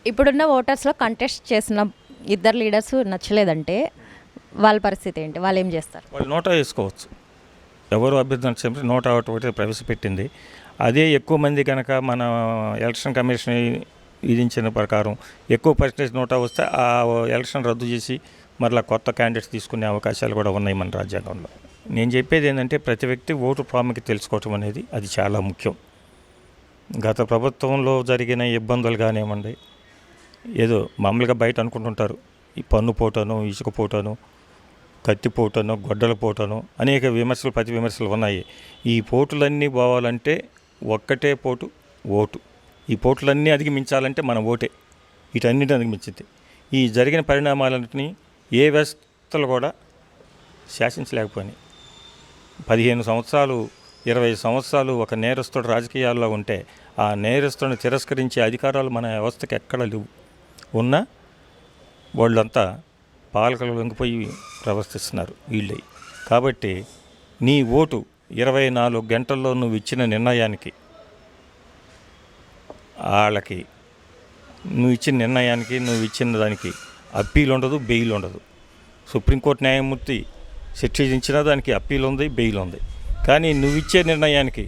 ఇప్పుడున్న ఓటర్స్లో కంటెస్ట్ చేసిన ఇద్దరు లీడర్స్ నచ్చలేదంటే వాళ్ళ పరిస్థితి ఏంటి? వాళ్ళు ఏం చేస్తారు? వాళ్ళు నోటా వేసుకోవచ్చు. ఎవరు అభ్యర్థించే నోటా ఒకటి ప్రవేశపెట్టింది. అదే ఎక్కువ మంది కనుక మన ఎలక్షన్ కమిషన్ విధించిన ప్రకారం ఎక్కువ పర్సెంటేజ్ నోటా వస్తే ఆ ఎలక్షన్ రద్దు చేసి మరలా కొత్త క్యాండిడేట్స్ తీసుకునే అవకాశాలు కూడా ఉన్నాయి మన రాజ్యాంగంలో. నేను చెప్పేది ఏంటంటే ప్రతి వ్యక్తి ఓటు ప్రాముఖ్యత తెలుసుకోవటం అనేది అది చాలా ముఖ్యం. గత ప్రభుత్వంలో జరిగిన ఇబ్బందులు కానివ్వండి, ఏదో మామూలుగా బయట అనుకుంటుంటారు, ఈ పన్ను పోటాను, ఇసుక పోటాను, కత్తి పోటాను, గొడ్డల పోటాను, అనేక విమర్శలు ప్రతి విమర్శలు ఉన్నాయి. ఈ పోటులన్నీ పోవాలంటే ఒక్కటే పోటు ఓటు. ఈ పోటులన్నీ అధిగమించాలంటే మన ఓటే వీటన్నిటిని అధిగమించింది. ఈ జరిగిన పరిణామాలన్నింటినీ ఏ వ్యవస్థలు కూడా శాసించలేకపోయినాయి. 15 సంవత్సరాలు 20 సంవత్సరాలు ఒక నేరస్తుడు రాజకీయాల్లో ఉంటే ఆ నేరస్తుడిని తిరస్కరించే అధికారాలు మన వ్యవస్థకి ఎక్కడ లేవు. ఉన్నా వాళ్ళంతా పాలకులు లొంగిపోయి ప్రవర్తిస్తున్నారు వీళ్ళే. కాబట్టి నీ ఓటు 24 గంటల్లో నువ్వు ఇచ్చిన నిర్ణయానికి, వాళ్ళకి నువ్వు ఇచ్చిన నిర్ణయానికి, నువ్వు ఇచ్చిన దానికి అప్పీల్ ఉండదు, బెయిల్ ఉండదు. సుప్రీంకోర్టు న్యాయమూర్తి శిక్షించిన దానికి అప్పీల్ ఉంది, బెయిల్ ఉంది. కానీ నువ్వు ఇచ్చే నిర్ణయానికి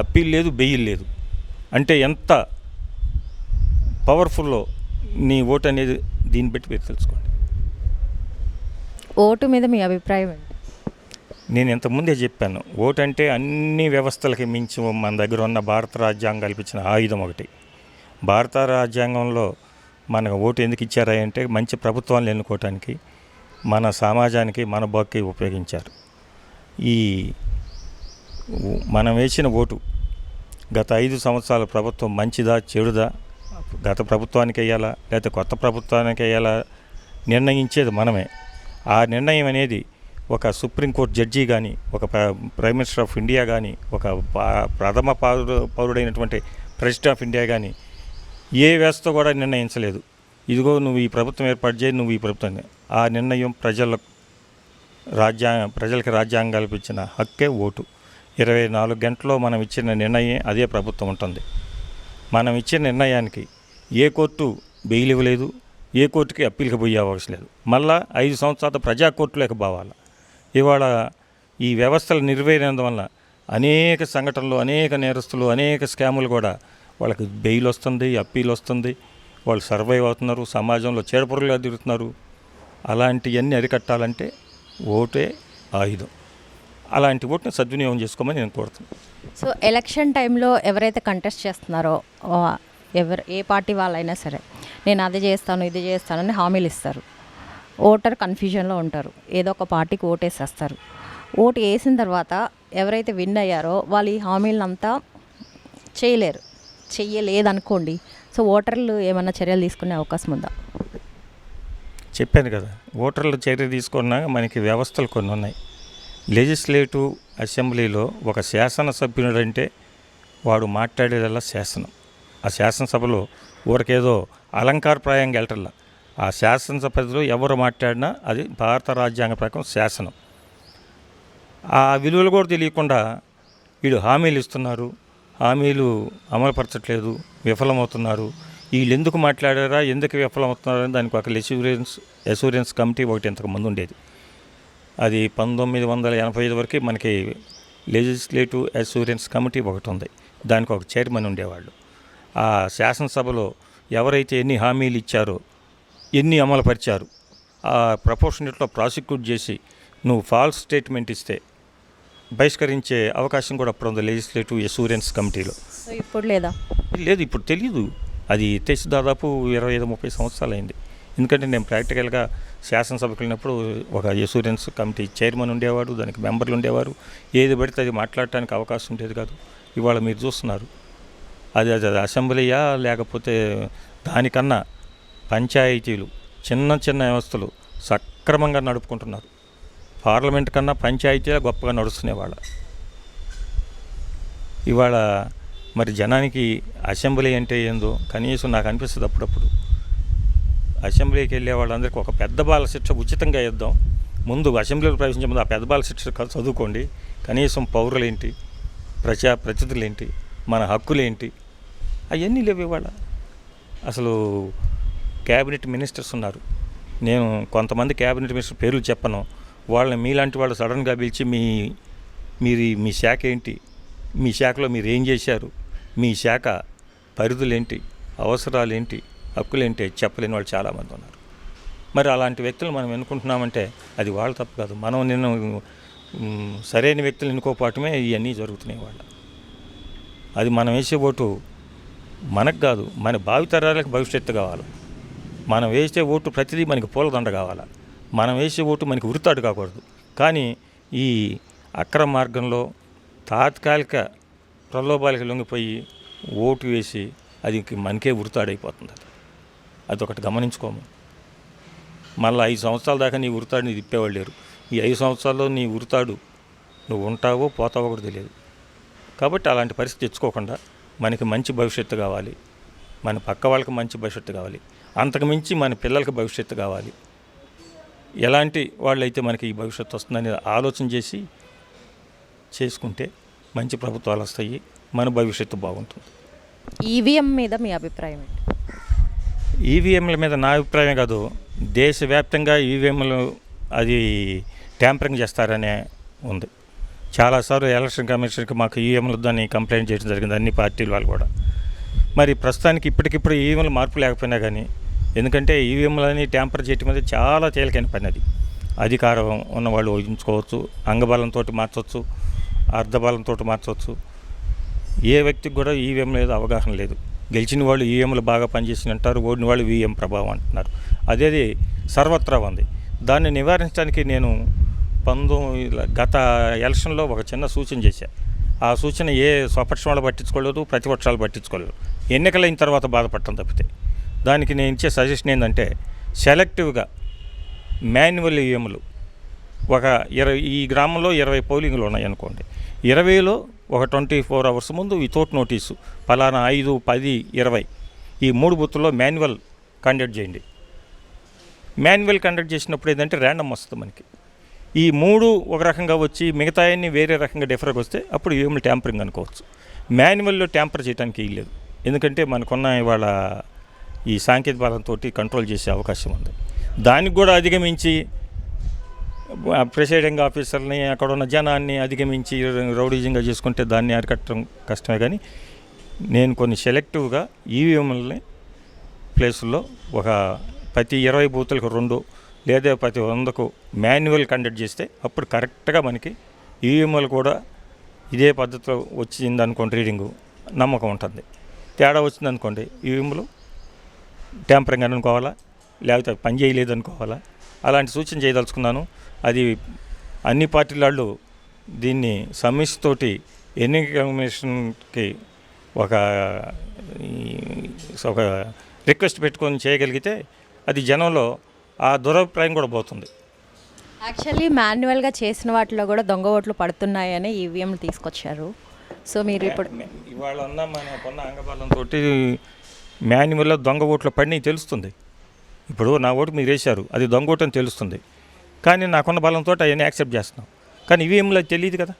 అప్పీల్ లేదు, బెయిల్ లేదు. అంటే ఎంత పవర్ఫుల్లో నీ ఓటు అనేది దీన్ని బట్టి మీరు తెలుసుకోండి. ఓటు మీద మీ అభిప్రాయం ఏంటి? నేను ఇంతకుముందే చెప్పాను, ఓటు అంటే అన్ని వ్యవస్థలకి మించి మన దగ్గర ఉన్న భారత రాజ్యాంగం కల్పించిన ఆయుధం ఒకటి. భారత రాజ్యాంగంలో మనకు ఓటు ఎందుకు ఇచ్చారా అంటే మంచి ప్రభుత్వాలను ఎన్నుకోవటానికి, మన సమాజానికి, మన బాక్కి ఉపయోగించారు. ఈ మనం వేసిన ఓటు గత 5 సంవత్సరాల ప్రభుత్వం మంచిదా చెడుదా, గత ప్రభుత్వానికి వేయాలా లేకపోతే కొత్త ప్రభుత్వానికి వేయాలా నిర్ణయించేది మనమే. ఆ నిర్ణయం అనేది ఒక సుప్రీంకోర్టు జడ్జి కానీ, ఒక ప్రైమ్ మినిస్టర్ ఆఫ్ ఇండియా కానీ, ఒక ప్రథమ పౌరుడైనటువంటి ప్రెసిడెంట్ ఆఫ్ ఇండియా కానీ ఏ వ్యవస్థ కూడా నిర్ణయించలేదు. ఇదిగో నువ్వు ఈ ప్రభుత్వం ఏర్పాటు చేయి, నువ్వు ఈ ప్రభుత్వాన్ని. ఆ నిర్ణయం ప్రజలకి రాజ్యాంగం కల్పించిన హక్కే ఓటు. 24 గంటల్లో మనం ఇచ్చిన నిర్ణయం అదే ప్రభుత్వం ఉంటుంది. మనం ఇచ్చిన నిర్ణయానికి ఏ కోర్టు బెయిల్ ఇవ్వలేదు, ఏ కోర్టుకి అప్పీల్కి పోయే అవకాశం లేదు. మళ్ళా 5 సంవత్సరాల ప్రజా కోర్టులోకి పోవాలి. ఇవాళ ఈ వ్యవస్థలు నిర్వహించడం అనేక సంఘటనలు, అనేక నేరస్తులు, అనేక స్కాములు కూడా వాళ్ళకి బెయిల్ వస్తుంది, అప్పీల్ వస్తుంది, వాళ్ళు సర్వైవ్ అవుతున్నారు, సమాజంలో చీడపురుగులుగా తిరుగుతున్నారు. అలాంటివన్నీ అరికట్టాలంటే ఓటే ఆయుధం. అలాంటి ఓటుని సద్వినియోగం చేసుకోమని నేను కోరుతున్నాను. సో ఎలక్షన్ టైంలో ఎవరైతే కంటెస్ట్ చేస్తున్నారో ఏ పార్టీ వాళ్ళైనా సరే, నేను అది చేస్తాను ఇది చేస్తానని హామీలు ఇస్తారు. ఓటర్ కన్ఫ్యూజన్లో ఉంటారు, ఏదో ఒక పార్టీకి ఓటేసేస్తారు. ఓటు వేసిన తర్వాత ఎవరైతే విన్ అయ్యారో వాళ్ళు ఈ హామీలంతా చెయ్యలేదనుకోండి, సో ఓటర్లు ఏమన్నా చర్యలు తీసుకునే అవకాశం ఉందా? చెప్పాను కదా, ఓటర్లు చర్య తీసుకున్నా మనకి వ్యవస్థలు కొన్ని ఉన్నాయి. లెజిస్లేటివ్ అసెంబ్లీలో ఒక శాసనసభ్యుడు అంటే వాడు మాట్లాడేదల్లా శాసనం. ఆ శాసనసభలో ఊరికేదో అలంకారప్రాయంగా వెళ్ళటల్లా. ఆ శాసనసభలో ఎవరు మాట్లాడినా అది భారత రాజ్యాంగ ప్రకారం శాసనం. ఆ విలువలు కూడా తెలియకుండా వీడు హామీలు ఇస్తున్నారు, హామీలు అమలుపరచట్లేదు, విఫలమవుతున్నారు. వీళ్ళు ఎందుకు మాట్లాడారా, ఎందుకు విఫలమవుతున్నారని దానికి ఒక అష్యూరెన్స్ కమిటీ ఒకటి ఇంతకుముందు ఉండేది. అది 1985 వరకు మనకి లెజిస్లేటివ్ అష్యూరెన్స్ కమిటీ ఒకటి ఉంది. దానికి ఒక చైర్మన్ ఉండేవాళ్ళు. ఆ శాసనసభలో ఎవరైతే ఎన్ని హామీలు ఇచ్చారో, ఎన్ని అమలుపరిచారు, ఆ ప్రపోర్షనేట్లో ప్రాసిక్యూట్ చేసి నువ్వు ఫాల్స్ స్టేట్మెంట్ ఇస్తే బహిష్కరించే అవకాశం కూడా అప్పుడు ఉంది లెజిస్లేటివ్ అష్యూరెన్స్ కమిటీలో. సో ఇప్పుడు లేదా? లేదు, ఇప్పుడు తెలియదు. అది తెచ్చి దాదాపు 25-30 సంవత్సరాలు అయింది. ఎందుకంటే నేను ప్రాక్టికల్గా శాసనసభకు వెళ్ళినప్పుడు ఒక అష్యూరెన్స్ కమిటీ చైర్మన్ ఉండేవాడు, దానికి మెంబర్లు ఉండేవారు. ఏది పడితే అది మాట్లాడటానికి అవకాశం ఉండేది కాదు. ఇవాళ మీరు చూస్తున్నారు, అది అసెంబ్లీయా లేకపోతే దానికన్నా పంచాయతీలు, చిన్న చిన్న వ్యవస్థలు సక్రమంగా నడుపుకుంటున్నారు. పార్లమెంట్ కన్నా పంచాయతీలు గొప్పగా నడుస్తున్నాయి. ఇవాళ మరి జనానికి అసెంబ్లీ అంటే ఏందో కనీసం నాకు అనిపిస్తుంది అప్పుడప్పుడు. అసెంబ్లీకి వెళ్ళే వాళ్ళందరికీ ఒక పెద్ద బాల శిక్ష ఉచితంగా ఇద్దాం. ముందు అసెంబ్లీలో ప్రవేశించే ముందు ఆ పెద్ద బాల శిక్ష చదువుకోండి. కనీసం పౌరులేంటి, ప్రజాప్రతినిధులేంటి, మన హక్కులేంటి, అవన్నీ లేవు ఇవాళ. అసలు క్యాబినెట్ మినిస్టర్స్ ఉన్నారు. నేను కొంతమంది క్యాబినెట్ మినిస్టర్ పేర్లు చెప్పను. వాళ్ళని మీలాంటి వాళ్ళు సడన్గా పిలిచి మీ శాఖ ఏంటి, మీ శాఖలో మీరు ఏం చేశారు, మీ శాఖ పరిధులేంటి, అవసరాలేంటి, హక్కులేంటి చెప్పలేని వాళ్ళు చాలామంది ఉన్నారు. మరి అలాంటి వ్యక్తులు మనం ఎన్నుకుంటున్నామంటే అది వాళ్ళ తప్పు కాదు. మనం నిన్ను సరైన వ్యక్తులు ఎన్నుకోపోవటమే ఇవన్నీ జరుగుతున్నాయి వాళ్ళ. అది మనం వేసే ఓటు మనకు కాదు, మన భావితరాలకు భవిష్యత్తు కావాలి. మనం వేసే ఓటు ప్రతిదీ మనకి పూలదండ కావాలి. మనం వేసే ఓటు మనకి ఉరితాడు కాకూడదు. కానీ ఈ అక్రమ మార్గంలో తాత్కాలిక ప్రలోభాలకి లొంగిపోయి ఓటు వేసి అది మనకే ఉరితాడైపోతుంది. అదొకటి గమనించుకోము. మళ్ళీ 5 సంవత్సరాల దాకా నీ ఉరితాడుని తిప్పేవాళ్ళు లేరు. ఈ 5 సంవత్సరాల్లో నీ ఉరితాడు నువ్వు ఉంటావో పోతావో కూడా తెలియదు. కాబట్టి అలాంటి పరిస్థితి తెచ్చుకోకుండా మనకి మంచి భవిష్యత్తు కావాలి, మన పక్క వాళ్ళకి మంచి భవిష్యత్తు కావాలి, అంతకుమించి మన పిల్లలకి భవిష్యత్తు కావాలి. ఎలాంటి వాళ్ళైతే మనకి ఈ భవిష్యత్తు వస్తుందని ఆలోచన చేసి చేసుకుంటే మంచి ప్రభుత్వాలు వస్తాయి, మన భవిష్యత్తు బాగుంటుంది. ఈవీఎం మీద మీ అభిప్రాయం ఏంటి? ఈవీఎంల మీద నా అభిప్రాయం కాదు, దేశవ్యాప్తంగా ఈవీఎంలు అది ట్యాంపరింగ్ చేస్తారనే ఉంది. చాలాసార్లు ఎలక్షన్ కమిషన్కి మాకు ఈవీఎంలు వద్దని కంప్లైంట్ చేయడం జరిగింది, అన్ని పార్టీల వాళ్ళు కూడా. మరి ప్రస్తుతానికి ఇప్పటికిప్పుడు ఈవీఎంలు మార్పు లేకపోయినా కానీ, ఎందుకంటే ఈవీఎంలని ట్యాంపర్ చేయటం అనేది చాలా తేలికైన పని. అది అధికారం ఉన్నవాళ్ళు ఊహించుకోవచ్చు, అంగబలంతో మార్చవచ్చు, అర్ధబలంతో మార్చవచ్చు. ఏ వ్యక్తికి కూడా ఈవీఎం లేదు అవగాహన లేదు. గెలిచిన వాళ్ళు ఈవీఎంలు బాగా పనిచేసి అంటారు, ఓడిన వాళ్ళు ఈవీఎం ప్రభావం అంటున్నారు. అదేది సర్వత్రా ఉంది. దాన్ని నివారించడానికి నేను గత ఎలక్షన్లో ఒక చిన్న సూచన చేశా. ఆ సూచన ఏ స్వపక్షం వాళ్ళు పట్టించుకోలేదు, ప్రతిపక్షాలు పట్టించుకోలేదు. ఎన్నికలైన తర్వాత బాధపడటం తప్పితే. దానికి నేను ఇచ్చే సజెషన్ ఏంటంటే, సెలెక్టివ్గా మాన్యువల్ ఈవీఎంలు ఈ గ్రామంలో 20 పోలింగ్లు ఉన్నాయి అనుకోండి, 20లో ఒక 24 అవర్స్ ముందు వితౌట్ నోటీసు పలానా 5, 10, 20 ఈ 3 బూతుల్లో మాన్యువల్ కండక్ట్ చేయండి. మాన్యువల్ కండక్ట్ చేసినప్పుడు ఏంటంటే ర్యాండమ్ వస్తుంది మనకి. ఈ 3 ఒక రకంగా వచ్చి మిగతాయన్ని వేరే రకంగా డిఫరెంట్గా వస్తే అప్పుడు ఈవీఎంలు ట్యాంపరింగ్ అనుకోవచ్చు. మాన్యువల్లో ట్యాంపర్ చేయడానికి వీల్లేదు, ఎందుకంటే మనకున్న ఇవాళ ఈ సాంకేతిక బలంతో కంట్రోల్ చేసే అవకాశం ఉంది. దానికి కూడా అధిగమించి ప్రిసైడింగ్ ఆఫీసర్ని అక్కడ ఉన్న జనాన్ని అధిగమించి రౌడీజంగా చేసుకుంటే దాన్ని అరికట్టడం కష్టమే. కానీ నేను కొన్ని సెలెక్టివ్గా ఈవీఎంలని ప్లేసుల్లో ఒక ప్రతి 20 బూతులకు 2 లేదా ప్రతి 100కు మాన్యువల్ కండక్ట్ చేస్తే అప్పుడు కరెక్ట్గా మనకి ఈవీఎంలు కూడా ఇదే పద్ధతిలో వచ్చింది అనుకోండి, రీడింగు నమ్మకం ఉంటుంది. తేడా వచ్చింది అనుకోండి, ఈవీఎంలు ట్యాంపరింగ్ అని అనుకోవాలా, లేకపోతే పని చేయలేదు అనుకోవాలా. అలాంటి సూచన చేయదలుచుకున్నాను. అది అన్ని పార్టీల వాళ్ళు దీన్ని సమీక్షతోటి ఎన్నికల కమిషన్కి ఒక రిక్వెస్ట్ పెట్టుకొని చేయగలిగితే అది జనంలో ఆ దురభిప్రాయం కూడా పోతుంది. యాక్చువల్లీ మాన్యువల్గా చేసిన వాటిలో కూడా దొంగ ఓట్లు పడుతున్నాయని ఈవీఎంలు తీసుకొచ్చారు. సో మీరు ఇప్పుడు ఇవాళ మనకున్న అంగబలంతో మాన్యువల్లో దొంగ ఓట్లు పడినవి తెలుస్తుంది. ఇప్పుడు నా ఓటు మీరు వేశారు, అది దొంగ ఓటు అని తెలుస్తుంది. కానీ నాకున్న బలంతో అవన్నీ యాక్సెప్ట్ చేస్తున్నాం. కానీ ఈవీఎంలు అది తెలియదు కదా.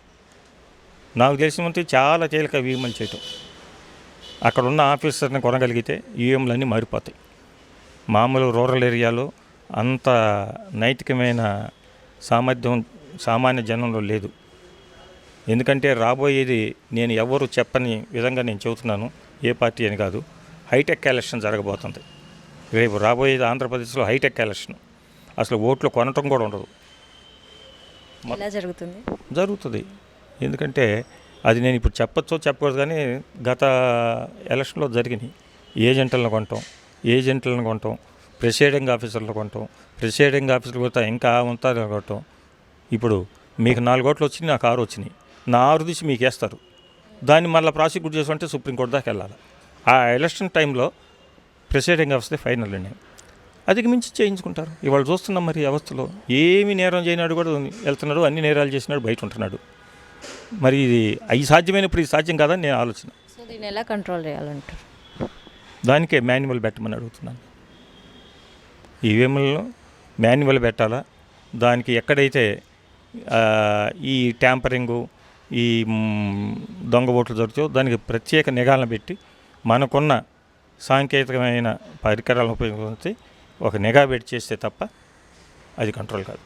నాకు తెలిసినంత చాలా తేలిక ఈవీఎంలు చేయటం. అక్కడ ఉన్న ఆఫీసర్ని కొనగలిగితే ఈవీఎంలన్నీ మారిపోతాయి. మామూలు రూరల్ ఏరియాలో అంత నైతికమైన సామర్థ్యం సామాన్య జనంలో లేదు. ఎందుకంటే రాబోయేది నేను ఎవరు చెప్పని విధంగా నేను చెబుతున్నాను, ఏ పార్టీ అని కాదు, హైటెక్ ఎలక్షన్ జరగబోతుంది. రేపు రాబోయేది ఆంధ్రప్రదేశ్లో హైటెక్ ఎలక్షన్. అసలు ఓట్లు కొనటం కూడా ఉండదు. ఎలా జరుగుతుంది. ఎందుకంటే అది నేను ఇప్పుడు చెప్పకూడదు, కానీ గత ఎలక్షన్లో జరిగినాయి. ఏజెంట్లను కొనటం, ప్రిసైడింగ్ ఆఫీసర్లు కొనటం, ప్రిసైడింగ్ ఆఫీసర్లు కూడా ఇంకా ఉంటారు కొనటం. ఇప్పుడు మీకు 4 ఓట్లు వచ్చినాయి, నాకు 6 వచ్చినాయి. నా 6 తీసి మీకు వేస్తారు. దాన్ని మళ్ళీ ప్రాసిక్యూట్ చేసుకుంటే సుప్రీంకోర్టు దాకా వెళ్ళాలి. ఆ ఎలక్షన్ టైంలో ప్రిసైడింగ్ ఆఫీసర్ ఫైనల్ నిర్ణయం అదికి మించి చేయించుకుంటారు. ఇవాళ చూస్తున్నాం మరి అవస్థలో. ఏమి నేరం చేయనాడు కూడా వెళ్తున్నాడు, అన్ని నేరాలు చేసినాడు, బయట ఉంటున్నాడు. మరి ఇది సాధ్యమైనప్పుడు ఇది సాధ్యం కాదని నేను ఆలోచన. సో దీన్ని ఎలా కంట్రోల్ చేయాలంటారు? దానికే మాన్యువల్ పెట్టమని అడుగుతున్నాను. ఈవీఎంలను మాన్యువల్ పెట్టాలా. దానికి ఎక్కడైతే ఈ ట్యాంపరింగు, ఈ దొంగ ఓట్లు జరుగుతాయో దానికి ప్రత్యేక నిఘాలను పెట్టి మనకున్న సాంకేతికమైన పరికరాలను ఉపయోగించి ఒక నిఘా పెట్టి చేస్తే తప్ప అది కంట్రోల్ కాదు.